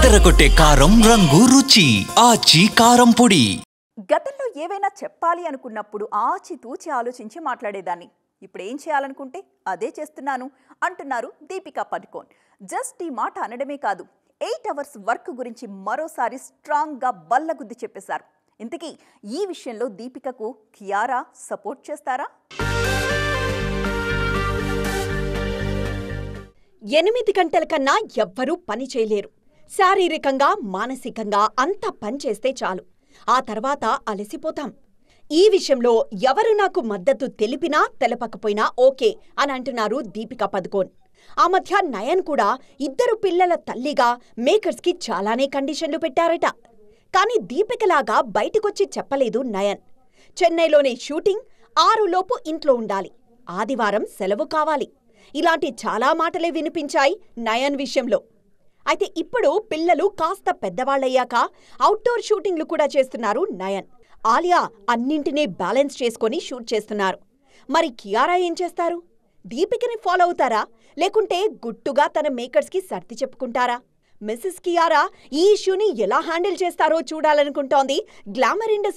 అదరగొట్టే కారం రంగు రుచి ఆచి కారం పొడి. గతంలో ఏవైనా చెప్పాలి అనుకున్నప్పుడు ఆచితూచి ఆలోచించి మాట్లాడేదాన్ని. ఇప్పుడు ఏం చేయాలనుకుంటే అదే చేస్తున్నాను అంటున్నారు దీపికా పదుకోన్. జస్ట్ ఈ మాట అనడమే కాదు, 8 అవర్స్ వర్క్ గురించి మరోసారి స్ట్రాంగ్గా బల్లగుద్ది చెప్పేశారు. ఇంతకీ ఈ విషయంలో దీపికకు కియారా సపోర్ట్ చేస్తారా? 8 గంటల కన్నా ఎవ్వరూ పని చేయలేరు. శారీరకంగా మానసికంగా అంత పని చేస్తే చాలు, ఆ తర్వాత అలసిపోతాం. ఈ విషయంలో ఎవరు నాకు మద్దతు తెలిపినా తెలపకపోయినా ఓకే అని అంటున్నారు దీపికా పదుకోన్. ఆ మధ్య నయన్ కూడా 2 పిల్లల తల్లిగా మేకర్స్కి చాలానే కండిషన్లు పెట్టారట. కానీ దీపికలాగా బయటకొచ్చి చెప్పలేదు నయన్. చెన్నైలోనే షూటింగ్, 6 లోపు ఇంట్లో ఉండాలి, ఆదివారం సెలవు కావాలి, ఇలాంటి చాలా మాటలే వినిపించాయి నయన్ విషయంలో. అయితే ఇప్పుడు పిల్లలు కాస్త పెద్దవాళ్లయ్యాక అవుట్డోర్ షూటింగ్లు కూడా చేస్తున్నారు నయన్. ఆలియా అన్నింటినీ బ్యాలెన్స్ చేసుకొని షూట్ చేస్తున్నారు. మరి కియారా ఏం చేస్తారు? దీపికని ఫాలో అవుతారా, లేకుంటే గుట్టుగా తన మేకర్స్కి సర్ది చెప్పుకుంటారా? మిసెస్ కియారా ఈ ఇష్యూని ఎలా హ్యాండిల్ చేస్తారో చూడాలనుకుంటోంది గ్లామర్ ఇండస్ట్రీ.